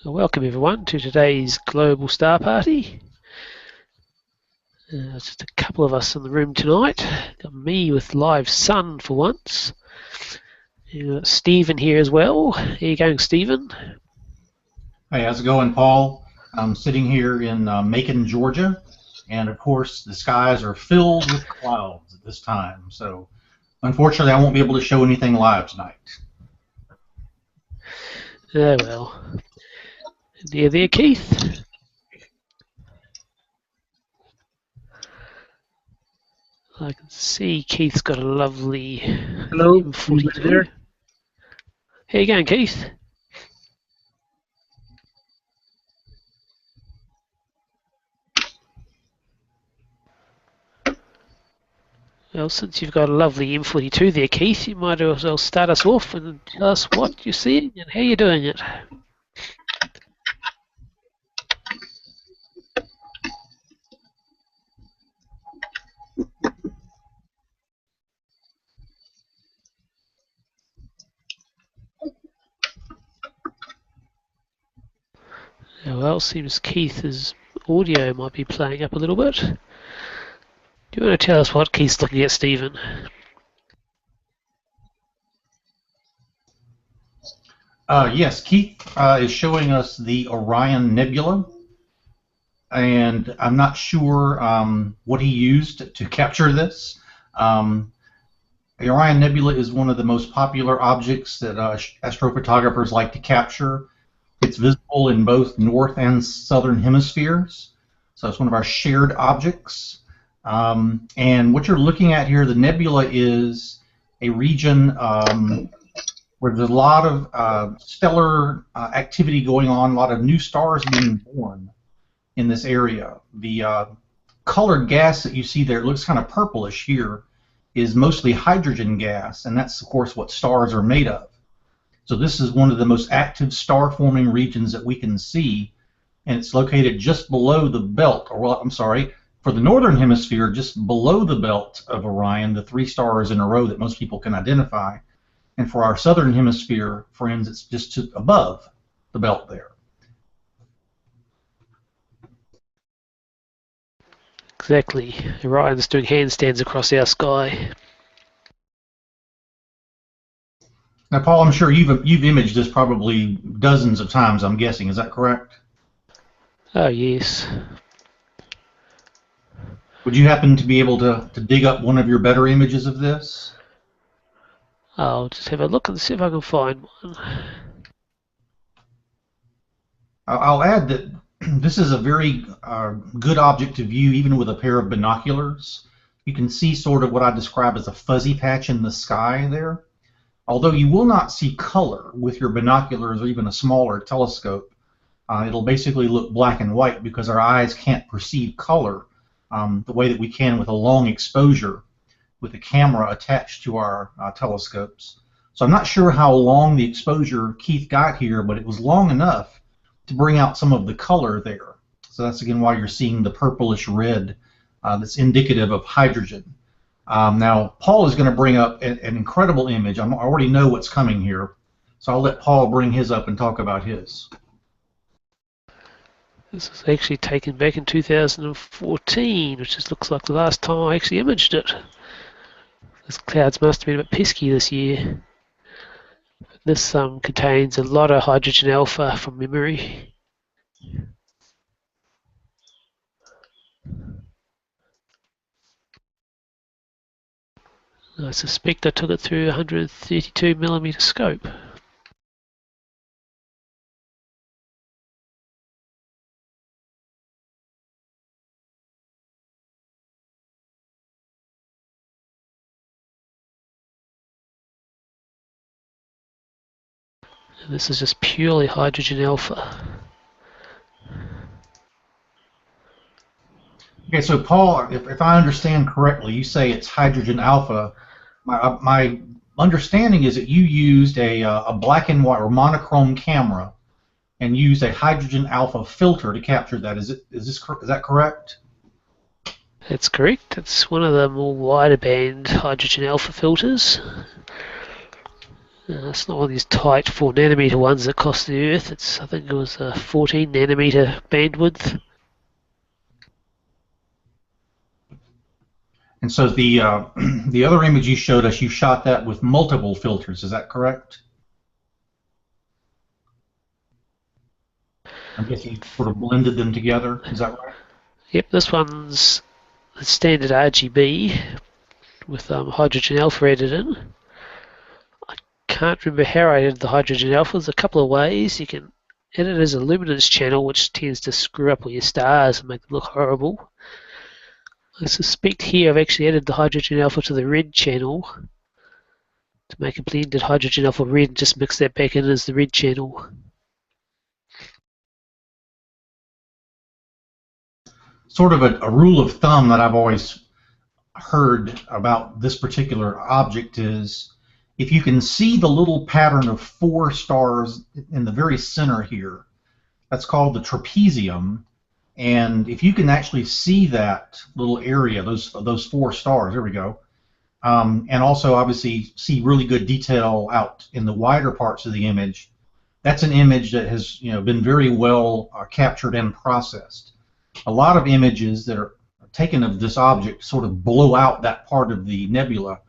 Welcome everyone to today's Global Star Party. There's just a couple of us in the room tonight. Got me with live sun for once. You've got Stephen here as well. How you going, Stephen? Hey, how's it going, Paul? I'm sitting here in Macon, Georgia, and of course the skies are filled with clouds at this time. So unfortunately I won't be able to show anything live tonight. Oh well. Near there, Keith. I can see Keith's got a lovely Hello, M42. there. How you going, Keith? Well, since you've got a lovely M42 there, Keith, you might as well start us off and tell us what you're seeing and how you're doing it. Well, seems Keith's audio might be playing up a little bit. Do you want to tell us what Keith's looking at, Stephen? Yes, Keith is showing us the Orion Nebula, and I'm not sure what he used to capture this. The Orion Nebula is one of the most popular objects that astrophotographers like to capture. It's visible in both north and southern hemispheres, so it's one of our shared objects. And what you're looking at here, the nebula is a region where there's a lot of stellar activity going on, a lot of new stars being born in this area. The colored gas that you see there, it looks kind of purplish here, is mostly hydrogen gas, and that's, of course, what stars are made of. So this is one of the most active star-forming regions that we can see, and it's located just below the belt, or well, I'm sorry, for the northern hemisphere, just below the belt of Orion, the 3 stars in a row that most people can identify. And for our southern hemisphere friends, it's just above the belt there. Exactly. Orion's doing handstands across our sky. Now, Paul, I'm sure you've imaged this probably dozens of times, I'm guessing. Is that correct? Oh, yes. Would you happen to be able to dig up one of your better images of this? I'll just have a look and see if I can find one. I'll add that this is a very good object to view even with a pair of binoculars. You can see sort of what I describe as a fuzzy patch in the sky there. Although you will not see color with your binoculars or even a smaller telescope, it'll basically look black and white because our eyes can't perceive color the way that we can with a long exposure with a camera attached to our telescopes. So I'm not sure how long the exposure Keith got here, but it was long enough to bring out some of the color there. So that's again why you're seeing the purplish red that's indicative of hydrogen. Now, Paul is going to bring up an incredible image. I already know what's coming here, so I'll let Paul bring his up and talk about his. This was actually taken back in 2014, which just looks like the last time I actually imaged it. These clouds must have been a bit pesky this year. This contains a lot of hydrogen alpha from memory. I suspect I took it through a 132mm scope. And this is just purely hydrogen alpha. Okay, so Paul, if I understand correctly, you say it's hydrogen alpha. My understanding is that you used a black and white or monochrome camera and used a hydrogen alpha filter to capture that. Is that correct? That's correct. It's one of the more wider band hydrogen alpha filters. It's not one of these tight 4 nanometer ones that cost the Earth. I think it was a 14 nanometer bandwidth. And so the the other image you showed us, you shot that with multiple filters. Is that correct? I guess you sort of blended them together. Is that right? Yep, this one's the standard RGB with hydrogen alpha added in. I can't remember how I added the hydrogen alpha. There's a couple of ways. You can add it as a luminance channel, which tends to screw up all your stars and make them look horrible. I suspect here I've actually added the hydrogen alpha to the red channel to make a blended hydrogen alpha red and just mix that back in as the red channel. Sort of a rule of thumb that I've always heard about this particular object is if you can see the little pattern of 4 stars in the very center here, that's called the trapezium. And if you can actually see that little area, those 4 stars, there we go, and also obviously see really good detail out in the wider parts of the image, that's an image that has been very well captured and processed. A lot of images that are taken of this object sort of blow out that part of the nebula,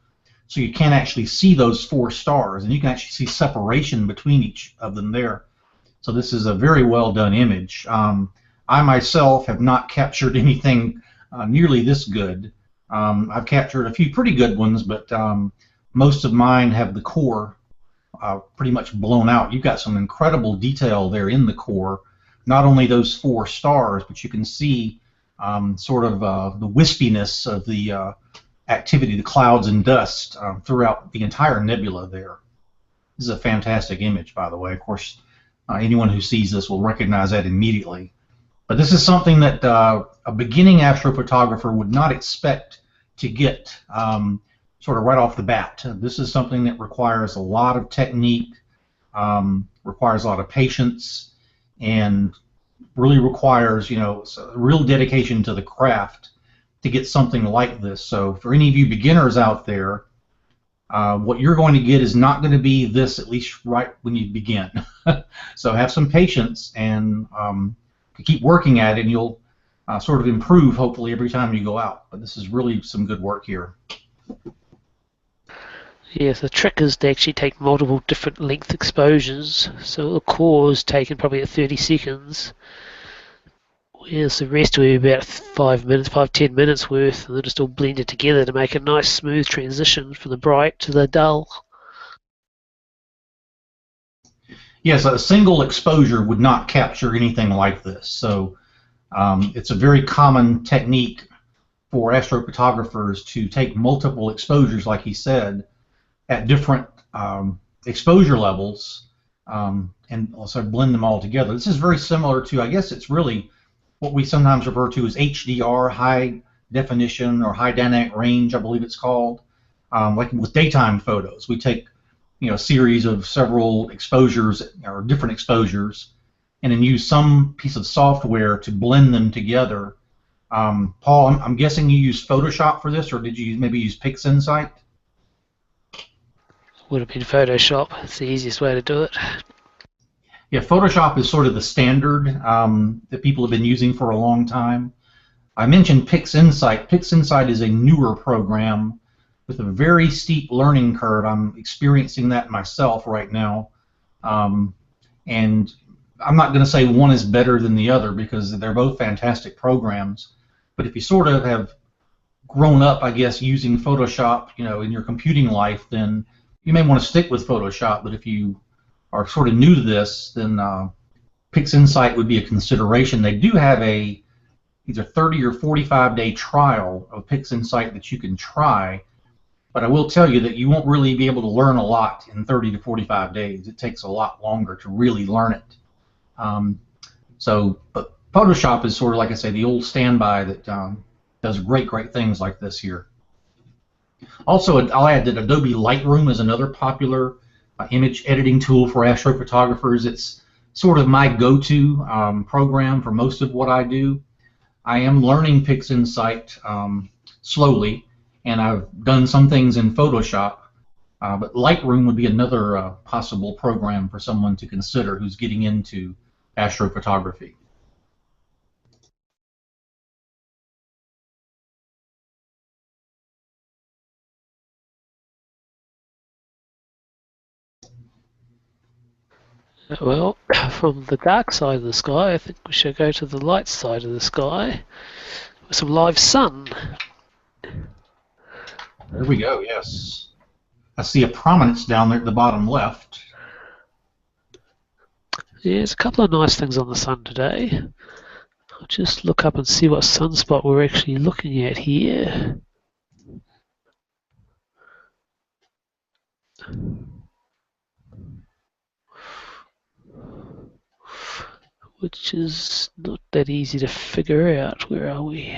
so you can't actually see those 4 stars, and you can actually see separation between each of them there. So this is a very well done image. I myself have not captured anything nearly this good. I've captured a few pretty good ones, but most of mine have the core pretty much blown out. You've got some incredible detail there in the core. Not only those 4 stars, but you can see sort of the wispiness of the activity, the clouds and dust throughout the entire nebula there. This is a fantastic image, by the way. Of course, anyone who sees this will recognize that immediately. But this is something that a beginning astrophotographer would not expect to get sort of right off the bat. This is something that requires a lot of technique, requires a lot of patience, and really requires, real dedication to the craft to get something like this. So for any of you beginners out there, what you're going to get is not going to be this, at least right when you begin. So have some patience and keep working at it, and you'll sort of improve, hopefully, every time you go out. But this is really some good work here. Yes, the trick is to actually take multiple different length exposures. So the core is taken probably at 30 seconds. Whereas the rest will be about 5-10 minutes worth, and they're just all blended together to make a nice smooth transition from the bright to the dull. Yes, a single exposure would not capture anything like this. So it's a very common technique for astrophotographers to take multiple exposures, like he said, at different exposure levels and also blend them all together. This is very similar to, I guess it's really what we sometimes refer to as HDR, high definition or high dynamic range, I believe it's called. Like with daytime photos, we take a series of several exposures or different exposures, and then use some piece of software to blend them together. Paul, I'm guessing you used Photoshop for this, or did you maybe use PixInsight? Would have been Photoshop. It's the easiest way to do it. Yeah, Photoshop is sort of the standard that people have been using for a long time. I mentioned PixInsight. PixInsight is a newer program with a very steep learning curve. I'm experiencing that myself right now. And I'm not going to say one is better than the other because they're both fantastic programs. But if you sort of have grown up, I guess, using Photoshop, in your computing life, then you may want to stick with Photoshop. But if you are sort of new to this, then PixInsight would be a consideration. They do have a either 30 or 45-day trial of PixInsight that you can try, but I will tell you that you won't really be able to learn a lot in 30 to 45 days. It takes a lot longer to really learn it. But Photoshop is sort of, like I say, the old standby that does great things like this here. Also, I'll add that Adobe Lightroom is another popular image editing tool for astrophotographers. It's sort of my go-to program for most of what I do. I am learning PixInsight slowly, and I've done some things in Photoshop. But Lightroom would be another possible program for someone to consider who's getting into astrophotography. Well, from the dark side of the sky, I think we should go to the light side of the sky with some live sun. There we go, yes. I see a prominence down there at the bottom left. Yeah, there's a couple of nice things on the sun today. I'll just look up and see what sunspot we're actually looking at here. Which is not that easy to figure out. Where are we?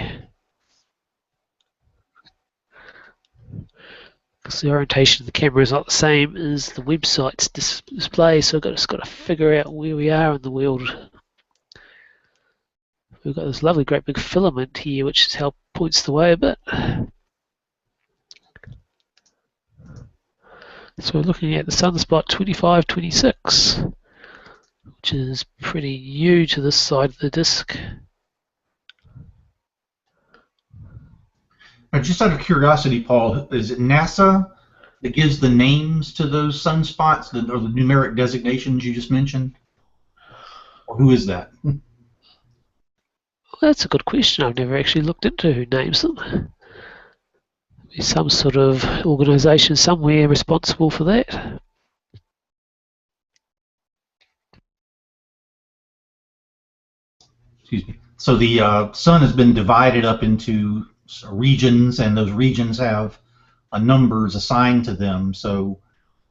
Because the orientation of the camera is not the same as the website's display, so I've just got to figure out where we are in the world. We've got this lovely great big filament here which points the way a bit. So we're looking at the sunspot 2526, which is pretty new to this side of the disk. Just out of curiosity, Paul, is it NASA that gives the names to those sunspots, or the numeric designations you just mentioned? Or who is that? Well, that's a good question. I've never actually looked into who names them. There's some sort of organisation somewhere responsible for that. Excuse me. So the sun has been divided up into regions, and those regions have numbers assigned to them. So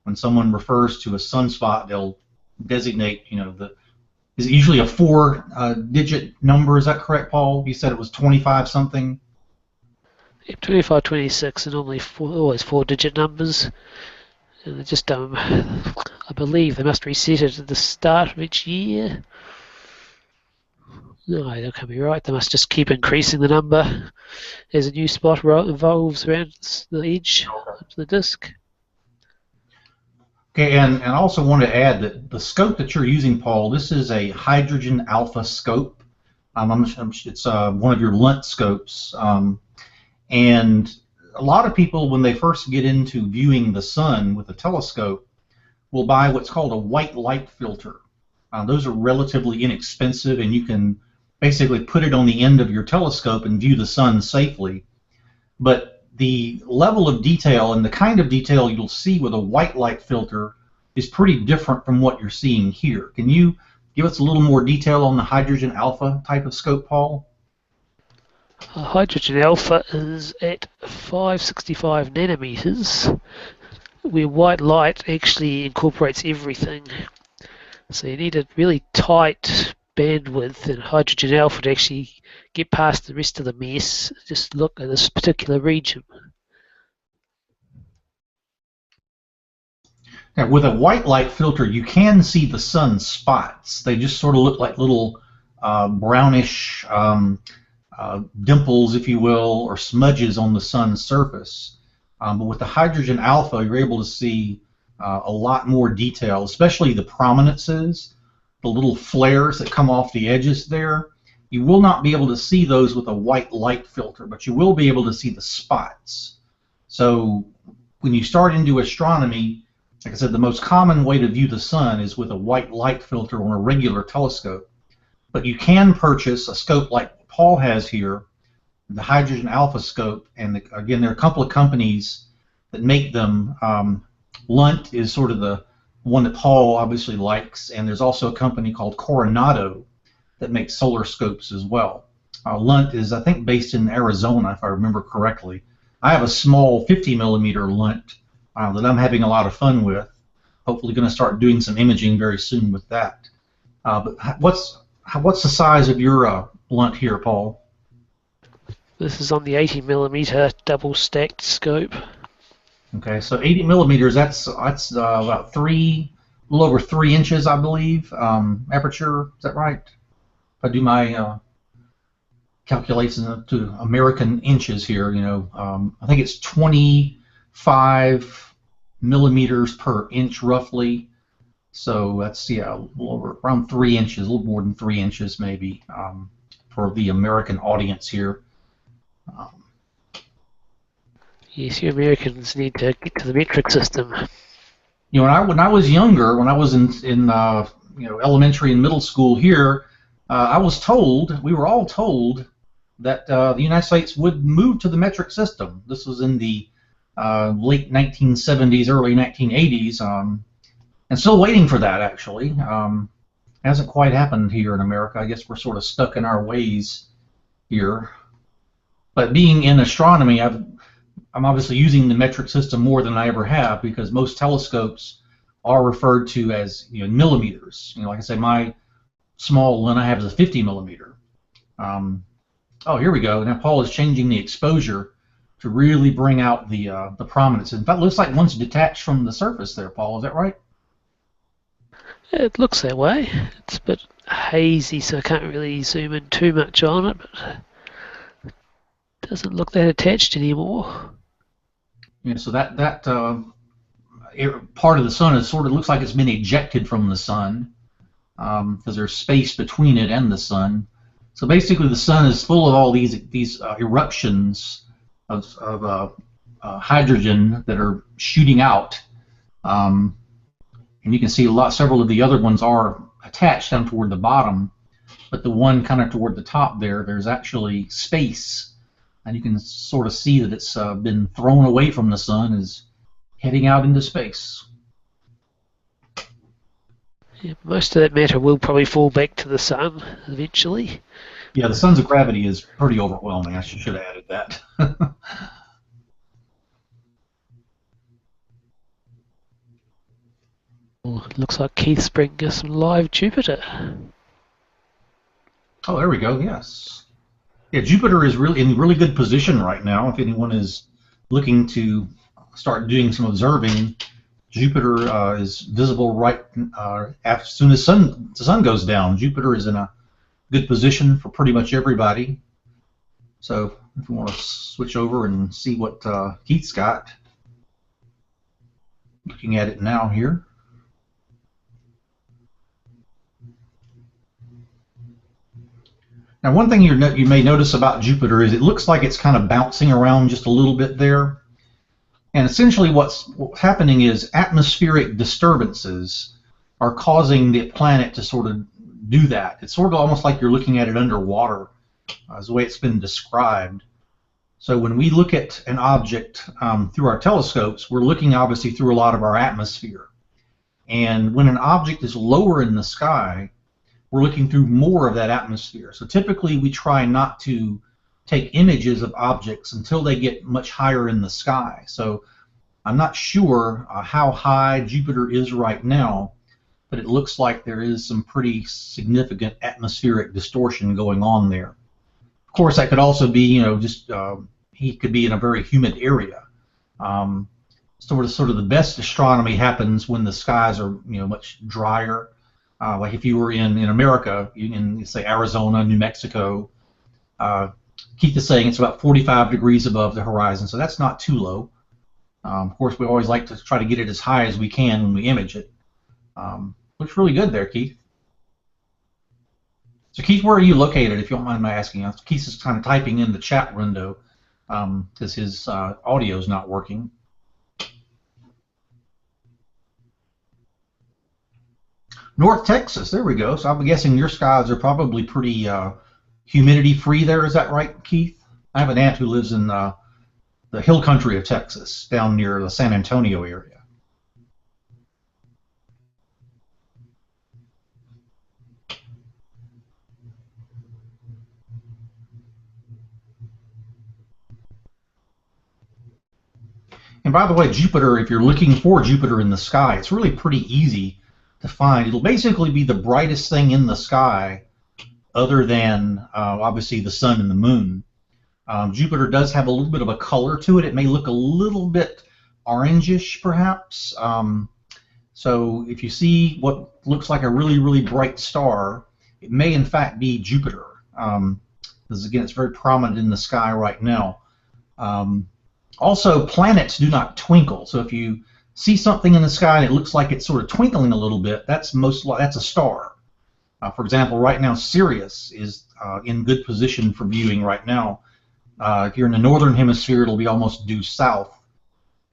when someone refers to a sunspot, they'll designate, is it usually a 4-digit number? Is that correct, Paul? You said it was 25 something. Yeah, 25, 26 are normally always 4-digit numbers, and they just I believe they must reset it at the start of each year. No, that can't be right. They must just keep increasing the number as a new spot evolves around the edge of the disk. Okay, and I also want to add that the scope that you're using, Paul, this is a hydrogen alpha scope. It's one of your Lunt scopes. And a lot of people, when they first get into viewing the sun with a telescope, will buy what's called a white light filter. Those are relatively inexpensive, and you can basically put it on the end of your telescope and view the sun safely. But the level of detail and the kind of detail you'll see with a white light filter is pretty different from what you're seeing here. Can you give us a little more detail on the hydrogen alpha type of scope, Paul? Hydrogen alpha is at 565 nanometers, where white light actually incorporates everything. So you need a really tight bandwidth in hydrogen alpha to actually get past the rest of the mess. Just look at this particular region. Now, with a white light filter, you can see the sun spots. They just sort of look like little brownish dimples, if you will, or smudges on the sun's surface. But with the hydrogen alpha, you're able to see a lot more detail, especially the prominences, the little flares that come off the edges there. You will not be able to see those with a white light filter, but you will be able to see the spots. So when you start into astronomy, like I said, the most common way to view the sun is with a white light filter on a regular telescope. But you can purchase a scope like Paul has here, the hydrogen alpha scope, and again, there are a couple of companies that make them. Lunt is sort of the one that Paul obviously likes, and there's also a company called Coronado that makes solar scopes as well. Lunt is, I think, based in Arizona, if I remember correctly. I have a small 50 millimeter Lunt that I'm having a lot of fun with. Hopefully going to start doing some imaging very soon with that. But what's the size of your Lunt here, Paul? This is on the 80 millimeter double stacked scope. Okay, so 80 millimeters, that's about a little over 3 inches, I believe, aperture. Is that right? If I do my calculations to American inches here, I think it's 25 millimeters per inch roughly. So that's, yeah, a little over, around 3 inches, a little more than 3 inches maybe, for the American audience here. Yes, you Americans need to get to the metric system. You know, when I was younger, when I was in elementary and middle school here, we were all told that the United States would move to the metric system. This was in the late 1970s, early 1980s, and still waiting for that, actually. Hasn't quite happened here in America. I guess we're sort of stuck in our ways here. But being in astronomy, I'm obviously using the metric system more than I ever have, because most telescopes are referred to as millimeters. Like I say, my small one I have is a 50 millimeter. Oh, here we go. Now Paul is changing the exposure to really bring out the prominence. In fact, it looks like one's detached from the surface there, Paul. Is that right? It looks that way. It's a bit hazy, so I can't really zoom in too much on it, but it doesn't look that attached anymore. Yeah, so that part of the sun is sort of looks like it's been ejected from the sun, because there's space between it and the sun. So basically, the sun is full of all these eruptions of hydrogen that are shooting out. And you can see several of the other ones are attached down toward the bottom, but the one kind of toward the top there's actually space, and you can sort of see that it's been thrown away from the sun, is heading out into space. Yeah, most of that matter will probably fall back to the sun eventually. Yeah, the sun's gravity is pretty overwhelming. I should have added that. Oh, it looks like Keith's bringing us some live Jupiter. Oh, there we go. Yes. Yeah, Jupiter is really in really good position right now. If anyone is looking to start doing some observing, Jupiter is visible right as soon as the sun goes down. Jupiter is in a good position for pretty much everybody. So if we want to switch over and see what Keith's got, looking at it now here. Now, one thing you may notice about Jupiter is it looks like it's kind of bouncing around just a little bit there. And essentially what's happening is atmospheric disturbances are causing the planet to sort of do that. It's sort of almost like you're looking at it underwater, is the way it's been described. So when we look at an object through our telescopes, we're looking obviously through a lot of our atmosphere. And when an object is lower in the sky, we're looking through more of that atmosphere. So typically we try not to take images of objects until they get much higher in the sky. So I'm not sure how high Jupiter is right now, but it looks like there is some pretty significant atmospheric distortion going on there. Of course, that could also be, he could be in a very humid area. Sort of the best astronomy happens when the skies are, much drier. Like if you were in America, in say Arizona, New Mexico, Keith is saying it's about 45 degrees above the horizon, so that's not too low. Of course, we always like to try to get it as high as we can when we image it. Looks really good there, Keith. So Keith, where are you located, if you don't mind my asking? Keith is kind of typing in the chat window because his audio is not working. North Texas, there we go. So I'm guessing your skies are probably pretty humidity-free there. Is that right, Keith? I have an aunt who lives in the hill country of Texas, down near the San Antonio area. And by the way, Jupiter, if you're looking for Jupiter in the sky, it's really pretty easy to find. It'll basically be the brightest thing in the sky other than obviously the sun and the moon. Jupiter does have a little bit of a color to it. It may look a little bit orangish perhaps. So if you see what looks like a really, really bright star, it may in fact be Jupiter. Because again, it's very prominent in the sky right now. Also, planets do not twinkle. So if you see something in the sky and it looks like it's sort of twinkling a little bit, that's that's a star. For example, right now Sirius is in good position for viewing right now. If you're in the northern hemisphere, it'll be almost due south,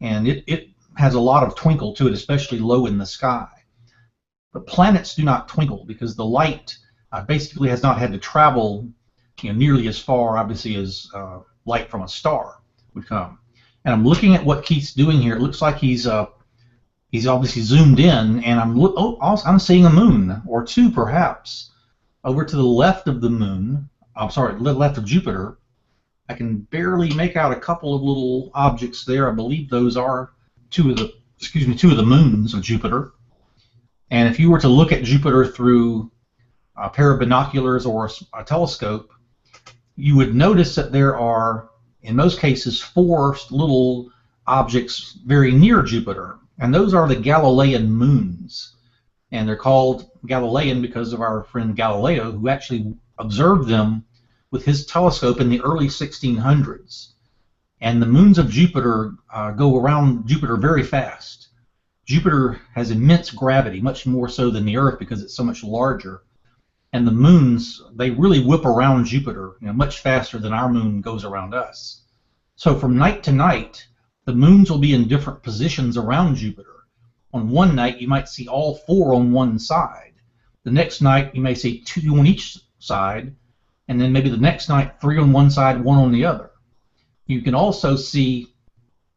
and it has a lot of twinkle to it, especially low in the sky. But planets do not twinkle because the light basically has not had to travel nearly as far, obviously, as light from a star would come. And I'm looking at what Keith's doing here. It looks like he's obviously zoomed in, and I'm seeing a moon or two, perhaps, over to the left of the moon. I'm sorry, left of Jupiter. I can barely make out a couple of little objects there. I believe those are two of the moons of Jupiter. And if you were to look at Jupiter through a pair of binoculars or a telescope, you would notice that there are, in most cases, 4 little objects very near Jupiter. And those are the Galilean Moons. And they're called Galilean because of our friend Galileo, who actually observed them with his telescope in the early 1600s. And the moons of Jupiter go around Jupiter very fast. Jupiter has immense gravity, much more so than the Earth because it's so much larger. And the moons, they really whip around Jupiter much faster than our moon goes around us. So from night to night, the moons will be in different positions around Jupiter. On one night, you might see all 4 on one side. The next night, you may see 2 on each side. And then maybe the next night, 3 on one side, 1 on the other. You can also see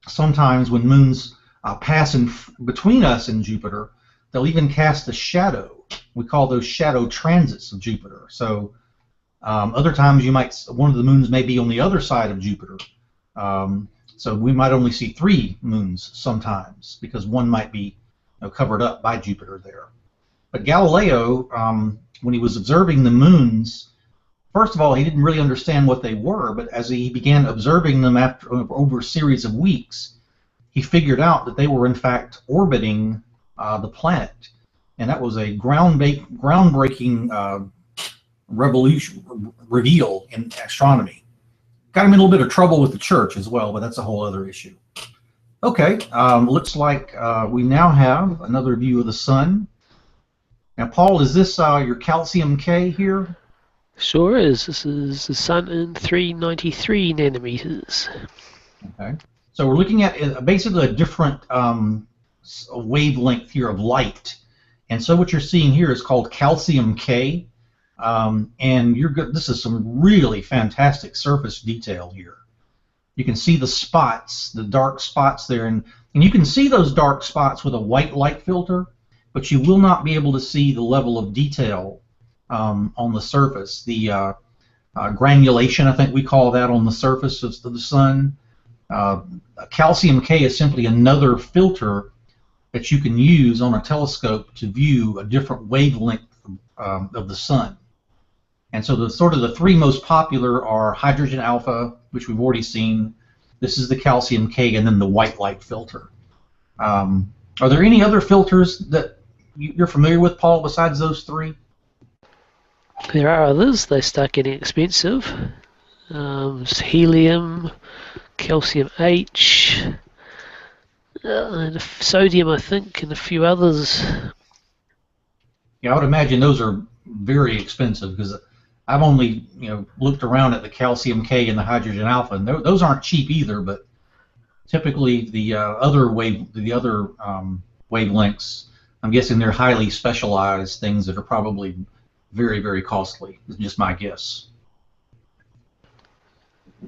sometimes when moons pass in between us and Jupiter, they'll even cast a shadow. We call those shadow transits of Jupiter. So other times one of the moons may be on the other side of Jupiter. So we might only see 3 moons sometimes because one might be covered up by Jupiter there. But Galileo, when he was observing the moons, first of all, he didn't really understand what they were, but as he began observing them over a series of weeks, he figured out that they were in fact orbiting the planet, and that was a groundbreaking reveal in astronomy. Got him in a little bit of trouble with the church as well, but that's a whole other issue. Okay, looks like we now have another view of the sun. Now, Paul, is this your calcium K here? Sure is. This is the sun in 393 nanometers. Okay. So we're looking at basically a different wavelength here of light. And so what you're seeing here is called calcium K. And this is some really fantastic surface detail here. You can see the spots, the dark spots there. And you can see those dark spots with a white light filter, but you will not be able to see the level of detail on the surface. The granulation, I think we call that, on the surface of the sun. Calcium K is simply another filter that you can use on a telescope to view a different wavelength of the sun. And so the 3 most popular are hydrogen alpha, which we've already seen. This is the calcium K, and then the white light filter. Are there any other filters that you're familiar with, Paul, besides those 3? There are others. They start getting expensive. Helium, calcium H, and sodium, I think, and a few others. Yeah, I would imagine those are very expensive because I've only looked around at the calcium K and the hydrogen alpha, and those aren't cheap either. But typically the other wavelengths, I'm guessing they're highly specialized things that are probably very, very costly. It's just my guess.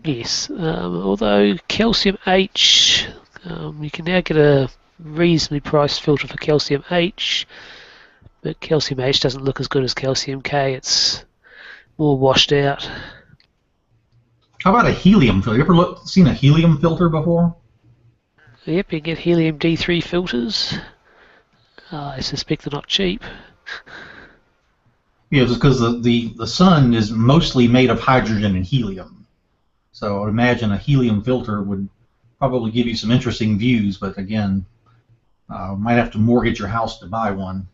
Yes, although calcium H, you can now get a reasonably priced filter for calcium H, but calcium H doesn't look as good as calcium K. It's more washed out. How about a helium filter? You ever seen a helium filter before? Yep, you can get helium D3 filters. I suspect they're not cheap. Yeah, because the sun is mostly made of hydrogen and helium. So I would imagine a helium filter would probably give you some interesting views, but again, might have to mortgage your house to buy one.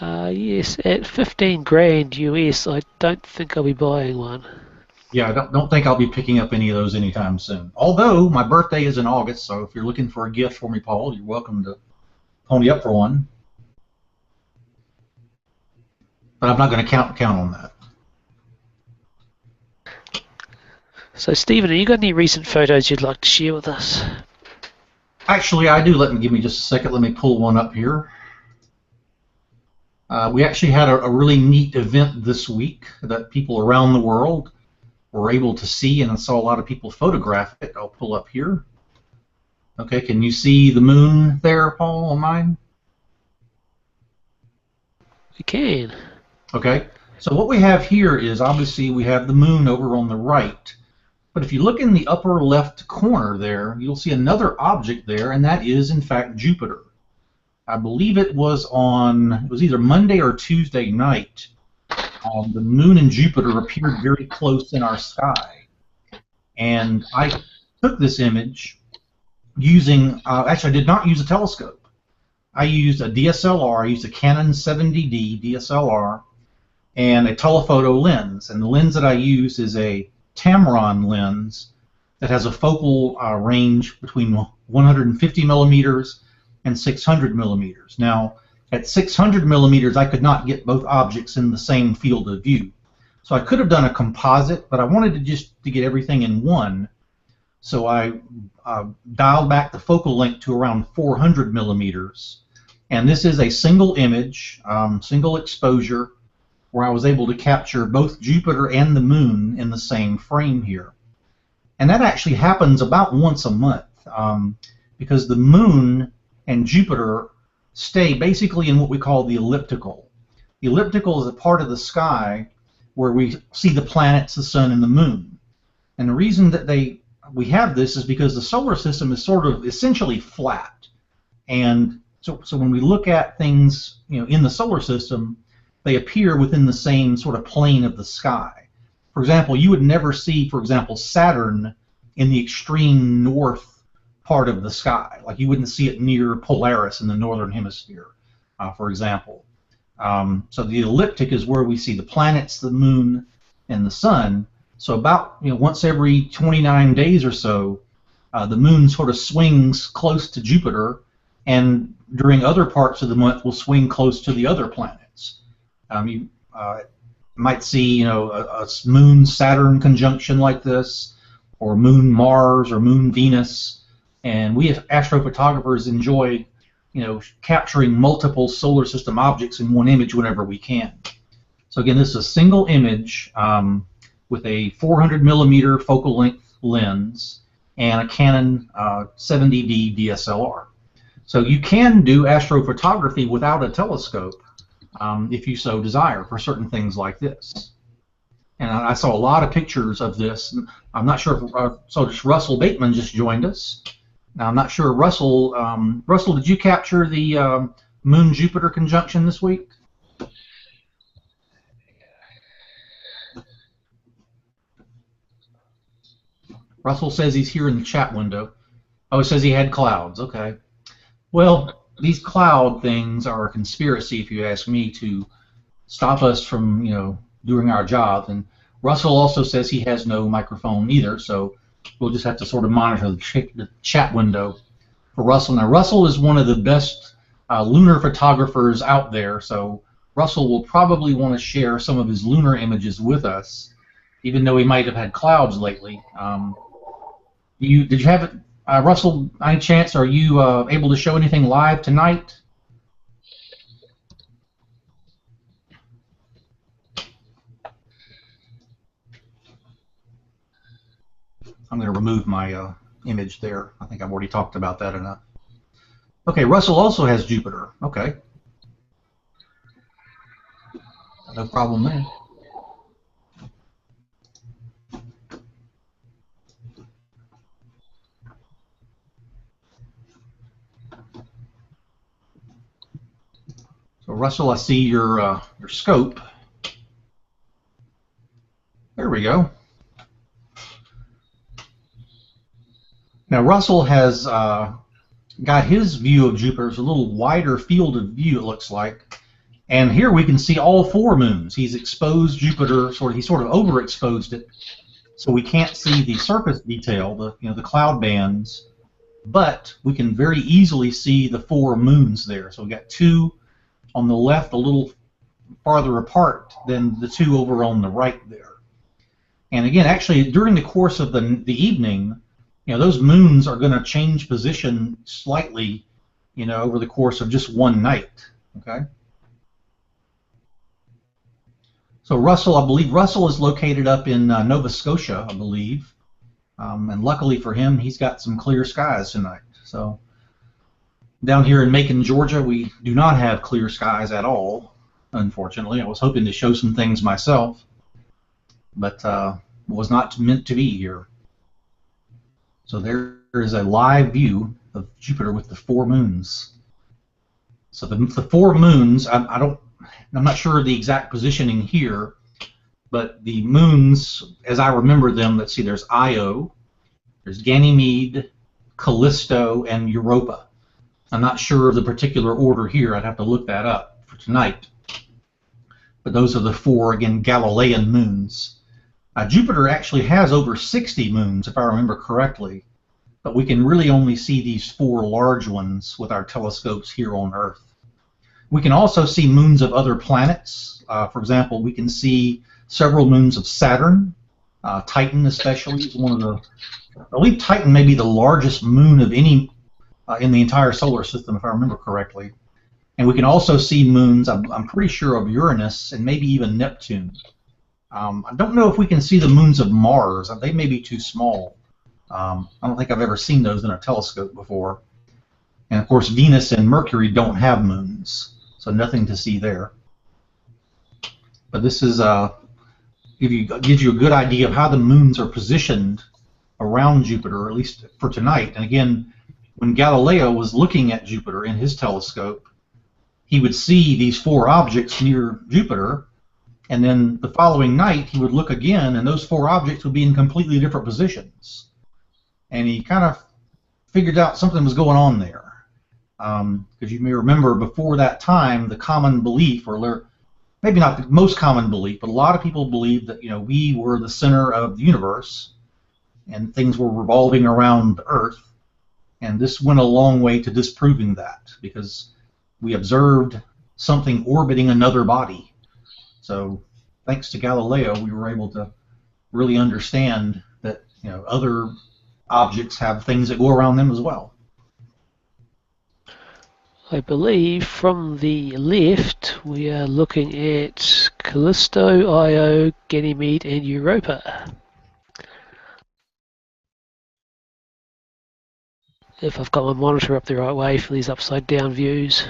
Yes, at 15 grand US, I don't think I'll be buying one. Yeah, I don't think I'll be picking up any of those anytime soon. Although my birthday is in August, so if you're looking for a gift for me, Paul, you're welcome to pony up for one. But I'm not going to count on that. So, Stephen, have you got any recent photos you'd like to share with us? Actually, I do. Give me just a second. Let me pull one up here. We actually had a really neat event this week that people around the world were able to see, and I saw a lot of people photograph it. I'll pull up here. Okay, can you see the moon there, Paul, on mine? We can. Okay, so what we have here is obviously we have the moon over on the right. But if you look in the upper left corner there, you'll see another object there, and that is, in fact, Jupiter. I believe it was either Monday or Tuesday night. The moon and Jupiter appeared very close in our sky. And I took this image using, actually I did not use a telescope. I used a DSLR, I used a Canon 70D DSLR, and a telephoto lens. And the lens that I used is a Tamron lens that has a focal range between 150 millimeters and 600 millimeters. Now, at 600 millimeters, I could not get both objects in the same field of view. So I could have done a composite, but I wanted to get everything in one. So I dialed back the focal length to around 400 millimeters. And this is a single image, single exposure, where I was able to capture both Jupiter and the moon in the same frame here. And that actually happens about once a month, because the moon and Jupiter stay basically in what we call the elliptical. The elliptical is a part of the sky where we see the planets, the sun, and the moon. And the reason that we have this is because the solar system is sort of essentially flat. And so when we look at things, in the solar system, they appear within the same sort of plane of the sky. For example, you would never see, for example, Saturn in the extreme north part of the sky. Like you wouldn't see it near Polaris in the northern hemisphere, for example. So the ecliptic is where we see the planets, the moon, and the sun. So about once every 29 days or so, the moon sort of swings close to Jupiter, and during other parts of the month will swing close to the other planets. You might see a moon-Saturn conjunction like this, or moon-Mars, or moon-Venus. And we as astrophotographers enjoy, capturing multiple solar system objects in one image whenever we can. So again, this is a single image with a 400 millimeter focal length lens and a Canon 70D DSLR. So you can do astrophotography without a telescope if you so desire for certain things like this. And I saw a lot of pictures of this. I'm not sure if Russell Bateman just joined us. Now, I'm not sure, Russell, did you capture the Moon-Jupiter conjunction this week? Russell says he's here in the chat window. Oh, it says he had clouds. Okay. Well, these cloud things are a conspiracy, if you ask me, to stop us from, doing our job. And Russell also says he has no microphone either, so we'll just have to sort of monitor the chat window for Russell. Now, Russell is one of the best lunar photographers out there, so Russell will probably want to share some of his lunar images with us, even though he might have had clouds lately. Did you have it, Russell, any chance, are you able to show anything live tonight? I'm going to remove my image there. I think I've already talked about that enough. Okay, Russell also has Jupiter. Okay. No problem there. So Russell, I see your scope. There we go. Now Russell has got his view of Jupiter. It's a little wider field of view, it looks like. And here we can see all four moons. He's exposed Jupiter, he sort of overexposed it So we can't see the surface detail, the cloud bands, but we can very easily see the 4 moons there. So we got 2 on the left, a little farther apart than the 2 over on the right there. And again, actually, during the course of the evening, those moons are going to change position slightly, over the course of just one night. Okay. So Russell, I believe Russell is located up in Nova Scotia, I believe. And luckily for him, he's got some clear skies tonight. So down here in Macon, Georgia, we do not have clear skies at all, unfortunately. I was hoping to show some things myself, but was not meant to be here. So there is a live view of Jupiter with the 4 moons. So the 4 moons, I'm not sure of the exact positioning here, but the moons, as I remember them, let's see, there's Io, there's Ganymede, Callisto, and Europa. I'm not sure of the particular order here. I'd have to look that up for tonight. But those are the 4, again, Galilean moons. Jupiter actually has over 60 moons, if I remember correctly, but we can really only see these 4 large ones with our telescopes here on Earth. We can also see moons of other planets. For example, we can see several moons of Saturn. Titan especially is one of the, I believe Titan may be the largest moon of any in the entire solar system, if I remember correctly. And we can also see moons, I'm pretty sure, of Uranus and maybe even Neptune. I don't know if we can see the moons of Mars. They may be too small. I don't think I've ever seen those in a telescope before. And of course, Venus and Mercury don't have moons, so nothing to see there. But this is gives you a good idea of how the moons are positioned around Jupiter, at least for tonight. And again, when Galileo was looking at Jupiter in his telescope, he would see these 4 objects near Jupiter, and then the following night he would look again, and those 4 objects would be in completely different positions. And he kind of figured out something was going on there. Because you may remember before that time, the common belief, or maybe not the most common belief, but a lot of people believed that we were the center of the universe, and things were revolving around the Earth. And this went a long way to disproving that, because we observed something orbiting another body. So thanks to Galileo, we were able to really understand that other objects have things that go around them as well. I believe from the left we are looking at Callisto, Io, Ganymede, and Europa. If I've got my monitor up the right way for these upside down views.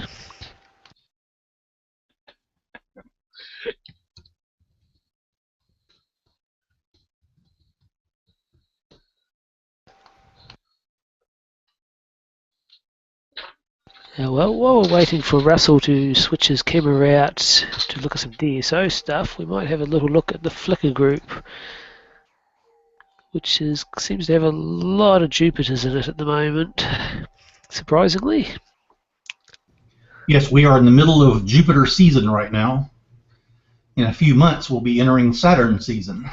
Well, while we're waiting for Russell to switch his camera out to look at some DSO stuff, we might have a little look at the Flickr group, which seems to have a lot of Jupiters in it at the moment, surprisingly. Yes, we are in the middle of Jupiter season right now. In a few months, we'll be entering Saturn season.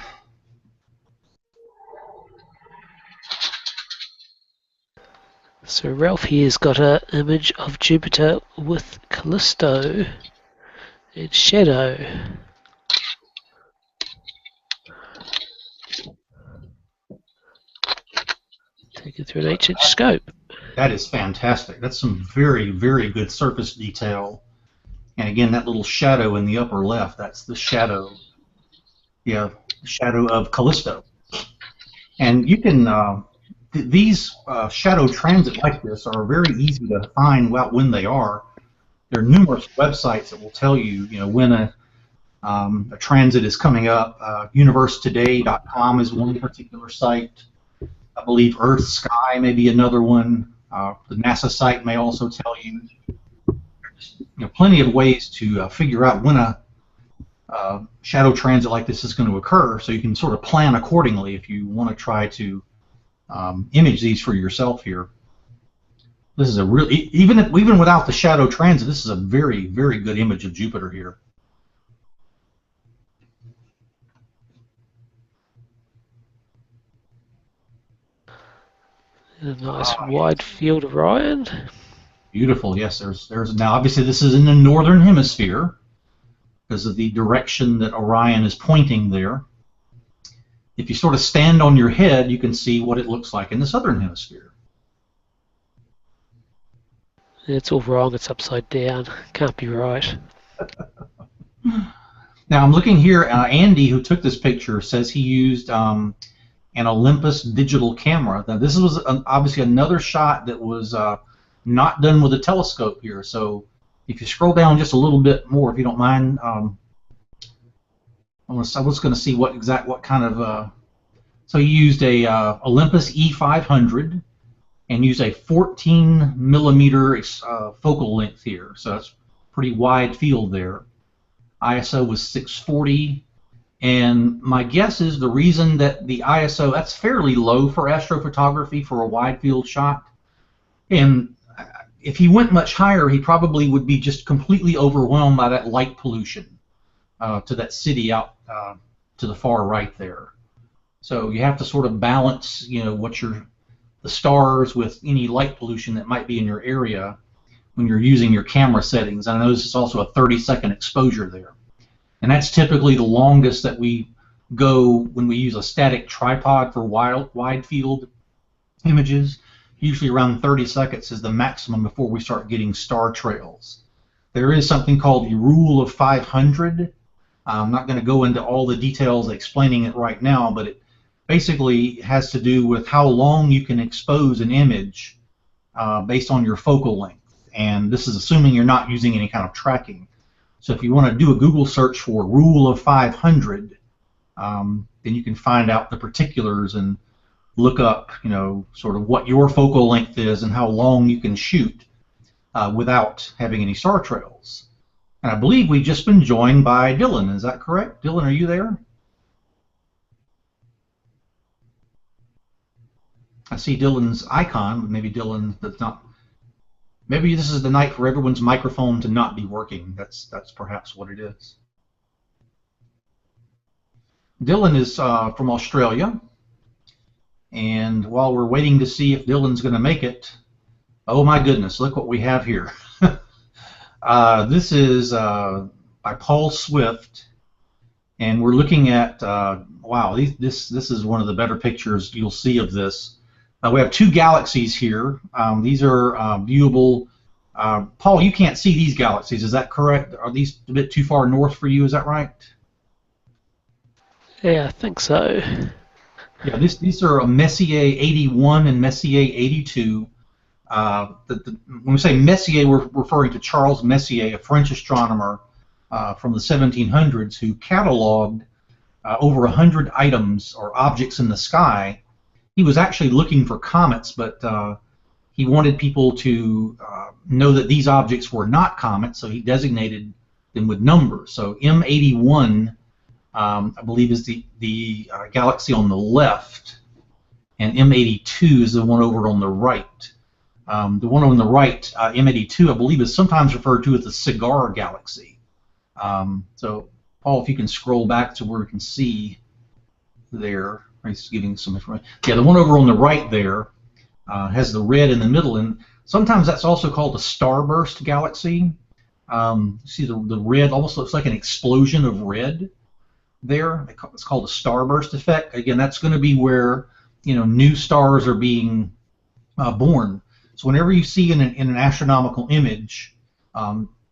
So Ralph here's got an image of Jupiter with Callisto and shadow. Taken through an 8-inch scope. That is fantastic. That's some very, very good surface detail. And again, that little shadow in the upper left, that's the shadow. Yeah, the shadow of Callisto. And you can, these shadow transit like this are very easy to find out when they are. There are numerous websites that will tell you, when a transit is coming up. Universetoday.com is one particular site. I believe Earth Sky may be another one. The NASA site may also tell you. There's plenty of ways to figure out when a shadow transit like this is going to occur, so you can sort of plan accordingly if you want to try to image these for yourself here. This is a really, even without the shadow transit, this is a very, very good image of Jupiter here. A nice wide field Orion. Beautiful. Yes, there's now obviously this is in the northern hemisphere because of the direction that Orion is pointing there. If you sort of stand on your head, you can see what it looks like in the southern hemisphere. It's all wrong. It's upside down. Can't be right. Now I'm looking here. Andy, who took this picture, says he used an Olympus digital camera. Now this was obviously another shot that was not done with a telescope here. So if you scroll down just a little bit more, if you don't mind, I was going to see what kind of. So he used a Olympus E500 and used a 14 millimeter focal length here. So that's pretty wide field there. ISO was 640. And my guess is the reason that the ISO, that's fairly low for astrophotography for a wide field shot. And if he went much higher, he probably would be just completely overwhelmed by that light pollution to that city out to the far right there. So you have to sort of balance, the stars with any light pollution that might be in your area when you're using your camera settings. And I know this is also a 30-second exposure there. And that's typically the longest that we go when we use a static tripod for wide field images. Usually around 30 seconds is the maximum before we start getting star trails. There is something called the rule of 500. I'm not going to go into all the details explaining it right now, but it basically has to do with how long you can expose an image based on your focal length. And this is assuming you're not using any kind of tracking. So if you want to do a Google search for rule of 500, then you can find out the particulars and look up, sort of what your focal length is and how long you can shoot without having any star trails. And I believe we've just been joined by Dylan. Is that correct? Dylan, are you there? I see Dylan's icon, but maybe Dylan does not. Maybe this is the night for everyone's microphone to not be working. That's perhaps what it is. Dylan is from Australia, and while we're waiting to see if Dylan's going to make it, oh my goodness, look what we have here. This is by Paul Swift, and we're looking at wow, this is one of the better pictures you'll see of this. We have two galaxies here. These are viewable. Paul, you can't see these galaxies, is that correct? Are these a bit too far north for you, is that right? Yeah, I think so. Yeah, these are Messier 81 and Messier 82. When we say Messier, we're referring to Charles Messier, a French astronomer from the 1700s who cataloged over 100 items or objects in the sky. He was actually looking for comets, but he wanted people to know that these objects were not comets, so he designated them with numbers. So M81, I believe, is the galaxy on the left, and M82 is the one over on the right. The one on the right, M82, I believe, is sometimes referred to as the cigar galaxy. So, Paul, if you can scroll back to where we can see there. He's giving some information. Yeah, the one over on the right there has the red in the middle, and sometimes that's also called a starburst galaxy. You see the red almost looks like an explosion of red there. It's called a starburst effect. Again, that's going to be where new stars are being born. So whenever you see in an astronomical image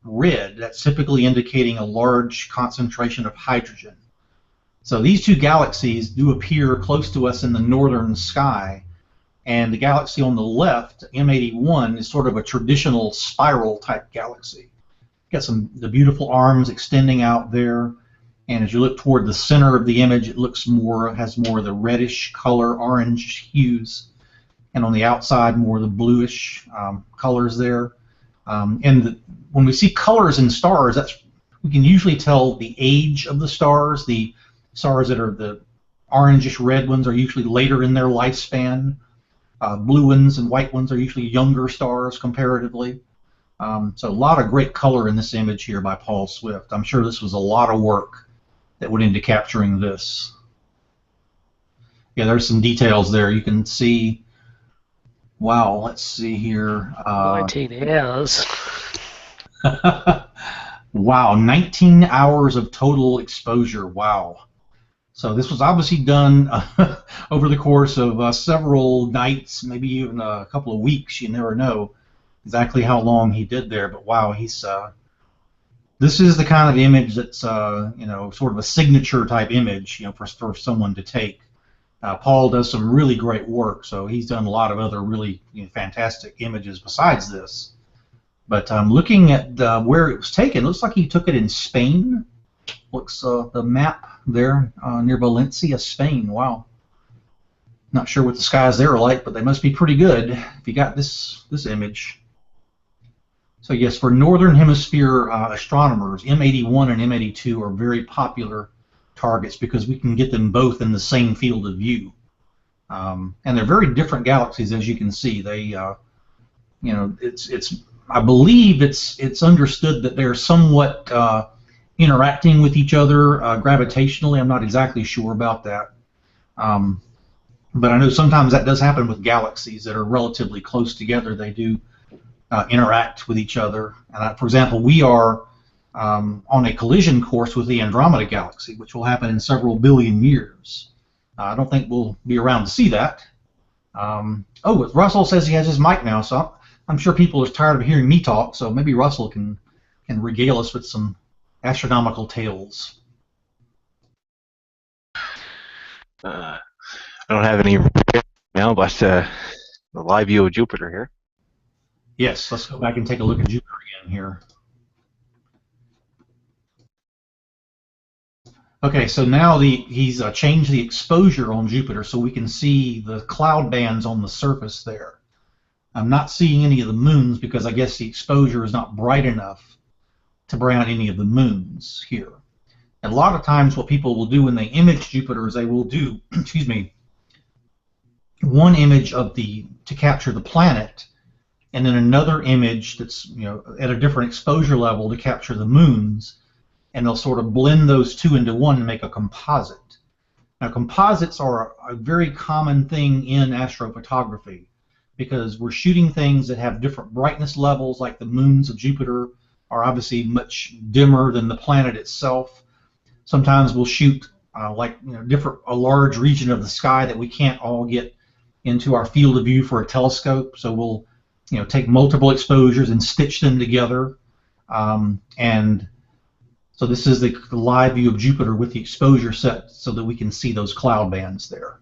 red, that's typically indicating a large concentration of hydrogen. So these two galaxies do appear close to us in the northern sky, and the galaxy on the left, M81, is sort of a traditional spiral type galaxy. Got the beautiful arms extending out there, and as you look toward the center of the image, it has more of the reddish color, orange hues, and on the outside more of the bluish colors there. When we see colors in stars, we can usually tell the age of the stars. The stars that are the orangish red ones are usually later in their lifespan. Blue ones and white ones are usually younger stars comparatively. So a lot of great color in this image here by Paul Swift. I'm sure this was a lot of work that went into capturing this. Yeah, there's some details there. You can see Wow, let's see here. 19 hours. Wow, 19 hours of total exposure. Wow. So this was obviously done over the course of several nights, maybe even a couple of weeks. You never know exactly how long he did there, but wow, he's this is the kind of image that's sort of a signature type image, for someone to take. Paul does some really great work, so he's done a lot of other really fantastic images besides this. But looking at where it was taken, looks like he took it in Spain. Looks the map there near Valencia, Spain. Wow. Not sure what the skies there are like, but they must be pretty good if you got this image. So yes, for Northern Hemisphere astronomers, M81 and M82 are very popular targets because we can get them both in the same field of view. And they're very different galaxies, as you can see. They, it's I believe it's understood that they're somewhat interacting with each other gravitationally. I'm not exactly sure about that. But I know sometimes that does happen with galaxies that are relatively close together. They do interact with each other. And for example, we are on a collision course with the Andromeda Galaxy, which will happen in several billion years. I don't think we'll be around to see that. Oh, Russell says he has his mic now, so I'm sure people are tired of hearing me talk, so maybe Russell can regale us with some astronomical tales. I don't have any now, but the live view of Jupiter here. Yes, let's go back and take a look at Jupiter again here. Okay, so now he's changed the exposure on Jupiter so we can see the cloud bands on the surface there. I'm not seeing any of the moons because I guess the exposure is not bright enough to bring out any of the moons here. And a lot of times what people will do when they image Jupiter is they will do, excuse me, one image to capture the planet, and then another image that's at a different exposure level to capture the moons, and they'll sort of blend those two into one and make a composite. Now, composites are a very common thing in astrophotography because we're shooting things that have different brightness levels, like the moons of Jupiter are obviously much dimmer than the planet itself. Sometimes we'll shoot a large region of the sky that we can't all get into our field of view for a telescope, so we'll take multiple exposures and stitch them together. And so this is the live view of Jupiter with the exposure set so that we can see those cloud bands there.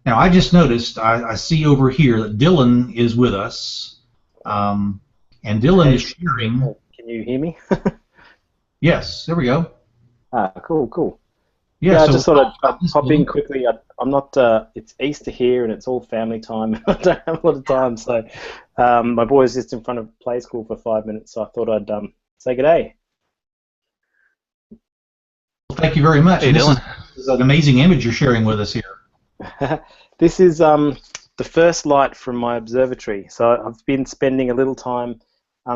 Now I just noticed, I see over here that Dylan is with us, and Dylan is sharing. Can you hear me? Yes, there we go. Cool. Yeah, I so just thought I'd pop in quickly. I'm not. It's Easter here, and it's all family time. I don't have a lot of time, so my boy's just in front of play school for 5 minutes. So I thought I'd say good day. Well, thank you very much. Hey, Dylan. This is an amazing image you're sharing with us here. This is the first light from my observatory. So I've been spending a little time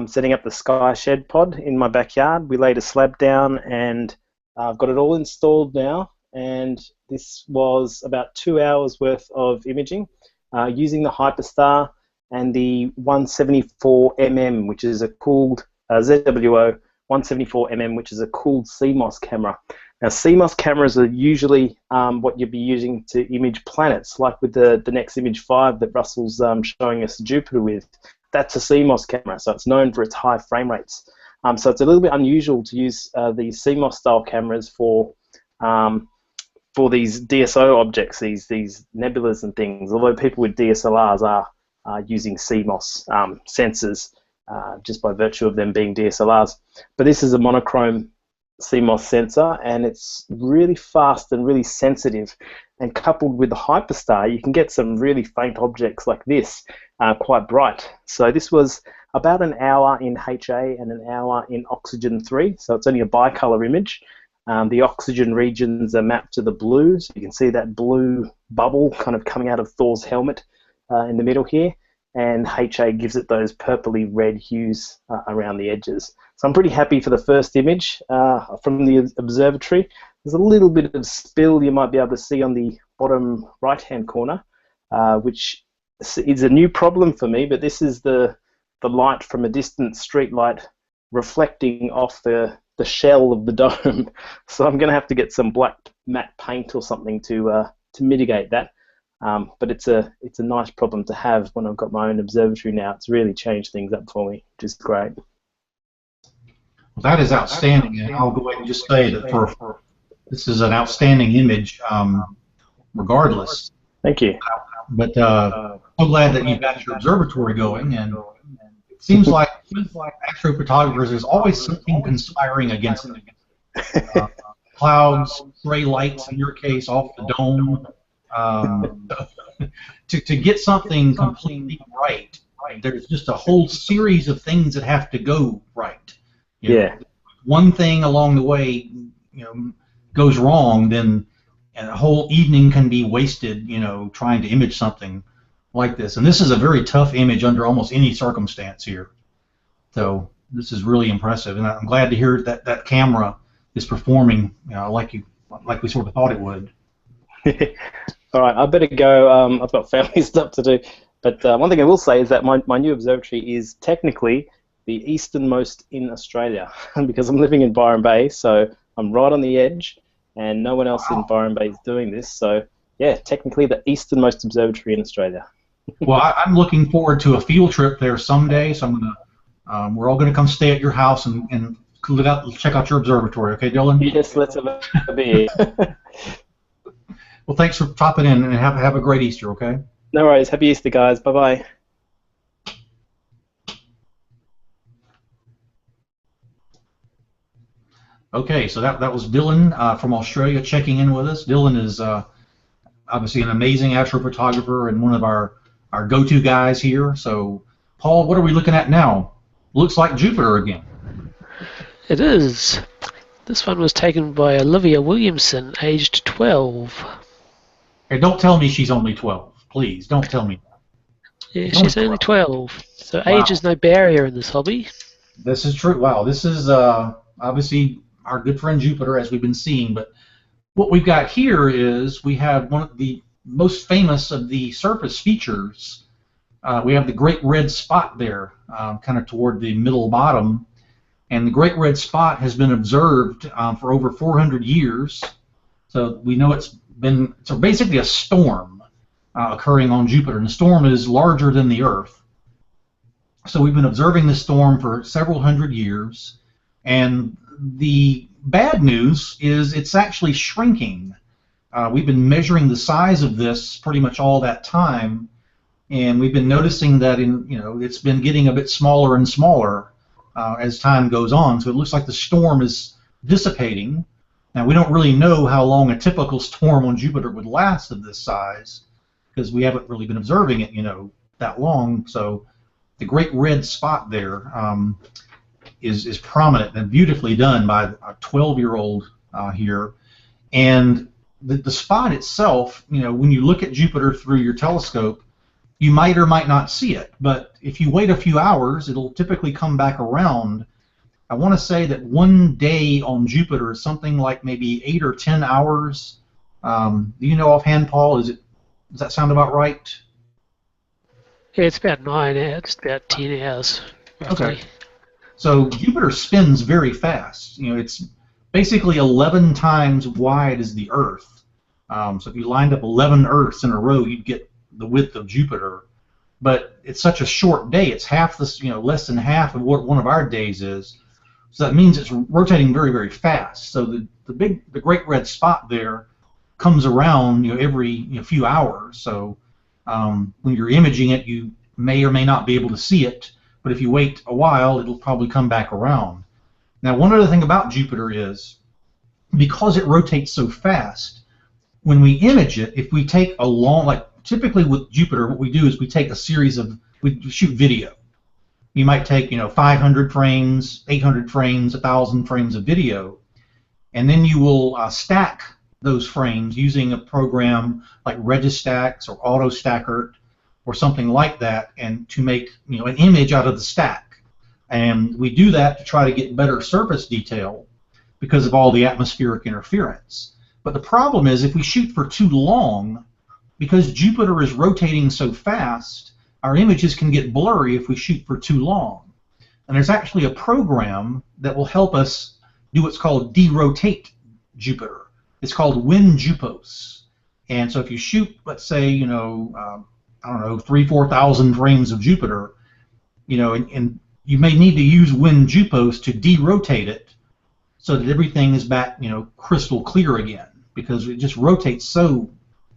setting up the Sky Shed pod in my backyard. We laid a slab down, and I've got it all installed now. And this was about 2 hours worth of imaging using the Hyperstar and the 174mm, which is a cooled ZWO 174mm, which is a cooled CMOS camera. Now, CMOS cameras are usually what you'd be using to image planets, like with the next image 5 that Russell's showing us Jupiter with. That's a CMOS camera, so it's known for its high frame rates. So it's a little bit unusual to use the CMOS style cameras for these DSO objects, these nebulas and things. Although people with DSLRs are using CMOS sensors just by virtue of them being DSLRs. But this is a monochrome CMOS sensor, and it's really fast and really sensitive. And coupled with the Hyperstar, you can get some really faint objects like this quite bright. So this was about an hour in HA and an hour in oxygen 3, so it's only a bicolor image. The oxygen regions are mapped to the blue, so you can see that blue bubble kind of coming out of Thor's helmet in the middle here, and HA gives it those purpley red hues around the edges. So I'm pretty happy for the first image from the observatory. There's a little bit of spill you might be able to see on the bottom right-hand corner, which is a new problem for me, but this is the light from a distant street light reflecting off the shell of the dome. So I'm going to have to get some black matte paint or something to mitigate that. But it's a nice problem to have when I've got my own observatory now. It's really changed things up for me, which is great. Well, that is outstanding, and I'll go ahead and just say that for this is an outstanding image, regardless. Thank you. But so glad that you've got your observatory going, and it seems like astrophotographers, there's always something conspiring against them. Clouds, gray lights, in your case, off the dome. To get something completely right, there's just a whole series of things that have to go right. You know, one thing along the way, goes wrong, then and a whole evening can be wasted, trying to image something like this. And this is a very tough image under almost any circumstance here. So this is really impressive, and I'm glad to hear that camera is performing, like we sort of thought it would. All right, I better go. I've got family stuff to do. But one thing I will say is that my new observatory is technically the easternmost in Australia because I'm living in Byron Bay, so I'm right on the edge, and no one else in Byron Bay is doing this. So, yeah, technically the easternmost observatory in Australia. Well, I'm looking forward to a field trip there someday, so we're all gonna come stay at your house and check out your observatory. Okay, Dylan? Yes, let's have a beer. Well, thanks for popping in, and have a great Easter. Okay. No worries. Happy Easter, guys. Bye bye. Okay, so that was Dylan from Australia checking in with us. Dylan is obviously an amazing astrophotographer and one of our go-to guys here. So, Paul, what are we looking at now? Looks like Jupiter again. It is. This one was taken by Olivia Williamson, aged 12. Hey, don't tell me she's only 12. Please, don't tell me that. Yeah, she's only 12. So age is no barrier in this hobby. This is true. Wow, this is obviously our good friend Jupiter, as we've been seeing. But what we've got here is we have one of the most famous of the surface features. We have the Great Red Spot there, kind of toward the middle bottom. And the Great Red Spot has been observed for over 400 years. So we know it's basically a storm occurring on Jupiter. And the storm is larger than the Earth. So we've been observing this storm for several hundred years. And the bad news is it's actually shrinking. We've been measuring the size of this pretty much all that time. And we've been noticing that it's been getting a bit smaller and smaller as time goes on. So it looks like the storm is dissipating. Now, we don't really know how long a typical storm on Jupiter would last of this size because we haven't really been observing it, that long. So the Great Red Spot there is prominent and beautifully done by a 12-year-old here. And the spot itself, when you look at Jupiter through your telescope, you might or might not see it. But if you wait a few hours, it'll typically come back around. I want to say that one day on Jupiter is something like maybe 8 or 10 hours. Do you know offhand, Paul? Does that sound about right? Yeah, it's about 9 hours, it's about 10 hours, roughly. Okay. So Jupiter spins very fast. It's basically 11 times wide as the Earth. So if you lined up 11 Earths in a row, you'd get the width of Jupiter. But it's such a short day. It's half this, less than half of what one of our days is. So that means it's rotating very, very fast. So the Great Red Spot there comes around, every few hours. So when you're imaging it, you may or may not be able to see it. But if you wait a while, it'll probably come back around. Now, one other thing about Jupiter is, because it rotates so fast, when we image it, if we take a long, typically with Jupiter, what we do is we take a series of, we shoot video. You might take, 500 frames, 800 frames, 1,000 frames of video, and then you will stack those frames using a program like Registax or AutoStacker or something like that, and to make an image out of the stack. And we do that to try to get better surface detail because of all the atmospheric interference. But the problem is if we shoot for too long, because Jupiter is rotating so fast, our images can get blurry if we shoot for too long. And there's actually a program that will help us do what's called derotate Jupiter. It's called WinJupos. And so if you shoot, let's say, I don't know, 3,000-4,000 frames of Jupiter, and you may need to use WinJupos to derotate it so that everything is back, crystal clear again, because it just rotates so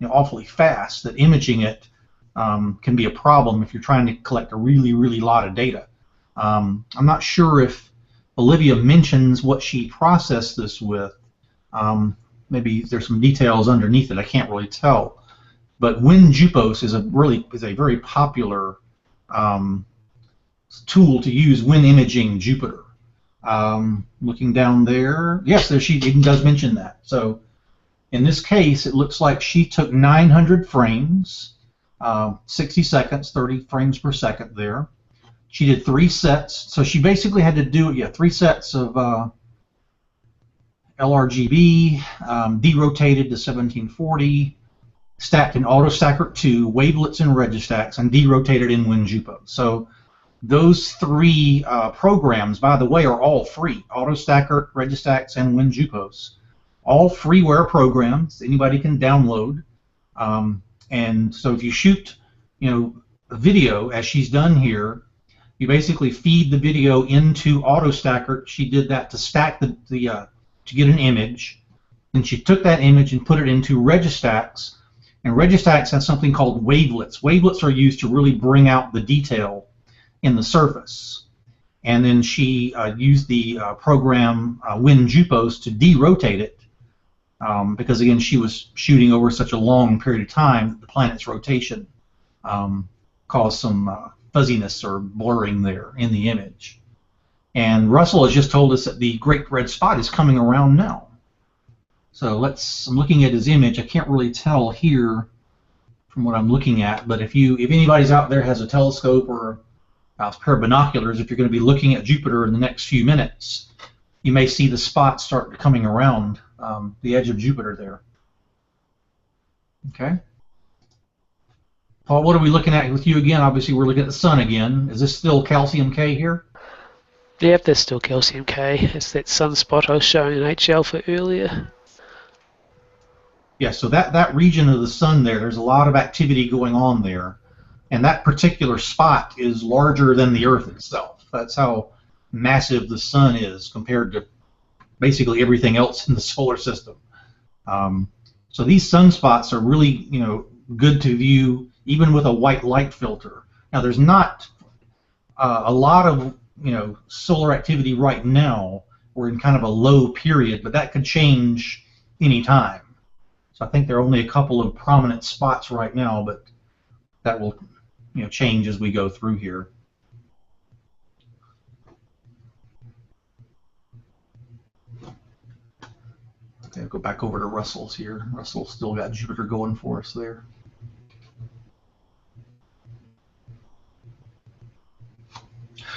awfully fast that imaging it can be a problem if you're trying to collect a really, really lot of data. I'm not sure if Olivia mentions what she processed this with. Maybe there's some details underneath it. I can't really tell. But WinJupos is a very popular tool to use when imaging Jupiter. Looking down there, yes, there she even does mention that. So in this case, it looks like she took 900 frames, 60 seconds, 30 frames per second there. She did 3 sets, so she basically had to do 3 sets of LRGB, derotated to 1740, stacked in AutoStacker 2, wavelets in Registax, and derotated in WinJupos. So those 3 programs, by the way, are all free. AutoStacker, Registax, and WinJupos. All freeware programs anybody can download. And so if you shoot, a video, as she's done here, you basically feed the video into AutoStacker. She did that to stack to get an image. Then she took that image and put it into Registax. And Registax has something called wavelets. Wavelets are used to really bring out the detail in the surface. And then she used the program WinJupos to derotate it, because again she was shooting over such a long period of time that the planet's rotation caused some fuzziness or blurring there in the image. And Russell has just told us that the Great Red Spot is coming around now. So I'm looking at his image. I can't really tell here from what I'm looking at, but if anybody's out there has a telescope or a pair of binoculars, if you're going to be looking at Jupiter in the next few minutes, you may see the spot start coming around the edge of Jupiter there. Okay. Paul, what are we looking at with you again? Obviously, we're looking at the sun again. Is this still calcium K here? Yep, there's still calcium K. It's that sunspot I was showing in H-alpha earlier. Yeah, so that region of the sun there's a lot of activity going on there. And that particular spot is larger than the Earth itself. That's how massive the sun is compared to basically everything else in the solar system. So these sunspots are really, good to view even with a white light filter. Now there's not a lot of solar activity right now. We're in kind of a low period, but that could change any time. So I think there are only a couple of prominent spots right now, but that will change as we go through here. Okay, I'll go back over to Russell's here. Russell's still got Jupiter going for us there.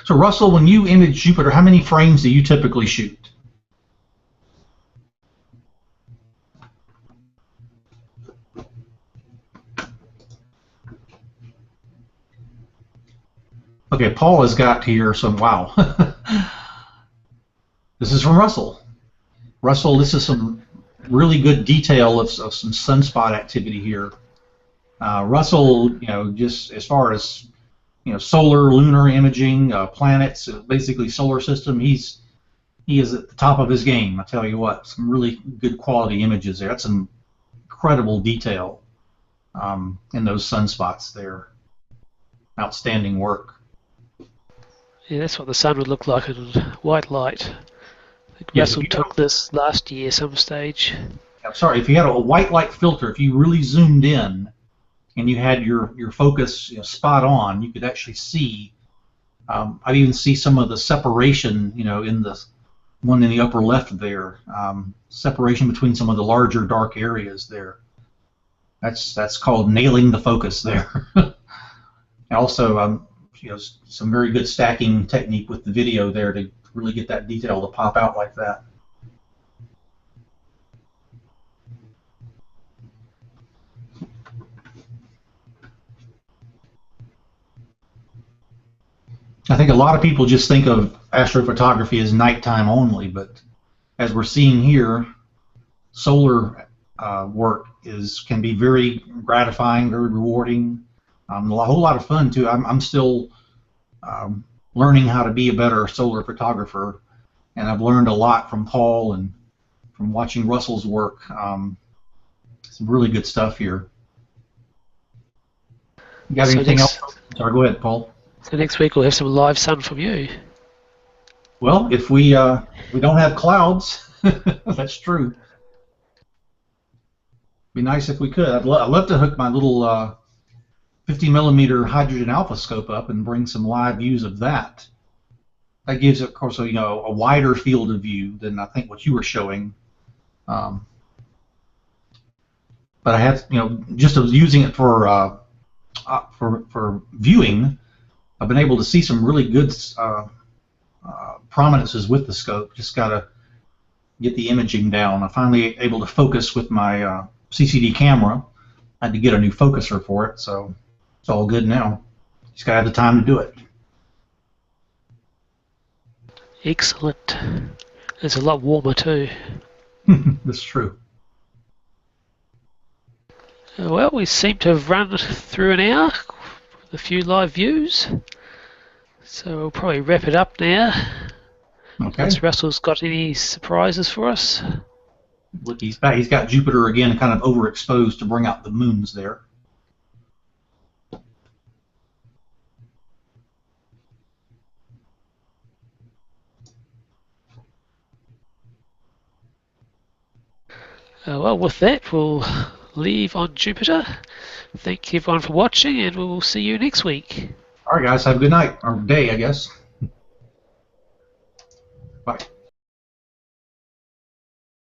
So Russell, when you image Jupiter, how many frames do you typically shoot? Okay, Paul has got here some, wow. This is from Russell. Russell, this is some really good detail of some sunspot activity here. Russell, just as far as solar, lunar imaging, planets, basically solar system, he is at the top of his game. I tell you what, some really good quality images there. That's some incredible detail in those sunspots there. Outstanding work. Yeah, that's what the sun would look like in white light. Yes, Russell took this last year some stage. I'm sorry, if you had a white light filter, if you really zoomed in and you had your focus spot on, you could actually see. I'd even see some of the separation, in the one in the upper left there, separation between some of the larger dark areas there. That's called nailing the focus there. Also, some very good stacking technique with the video there to really get that detail to pop out like that. I think a lot of people just think of astrophotography as nighttime only, but as we're seeing here, solar work can be very gratifying, very rewarding, a whole lot of fun too. I'm still learning how to be a better solar photographer, and I've learned a lot from Paul and from watching Russell's work. Some really good stuff here. You got anything else? Sorry, go ahead, Paul. So next week we'll have some live sun from you. Well, if we don't have clouds, that's true. Be nice if we could. I'd love to hook my little 50 millimeter hydrogen alpha scope up and bring some live views of that. That gives, of course, a wider field of view than I think what you were showing. But I had, just using it for viewing, I've been able to see some really good prominences with the scope. Just gotta get the imaging down. I'm finally able to focus with my CCD camera. I had to get a new focuser for it, so it's all good now. Just gotta have the time to do it. Excellent. It's a lot warmer too. That's true. Well, we seem to have run through an hour with a few live views. So we'll probably wrap it up now. Okay. Unless Russell's got any surprises for us. Look, he's got Jupiter again kind of overexposed to bring out the moons there. Well, with that, we'll leave on Jupiter. Thank you everyone for watching, and we'll see you next week. All right, guys, have a good night, or day, I guess. Bye.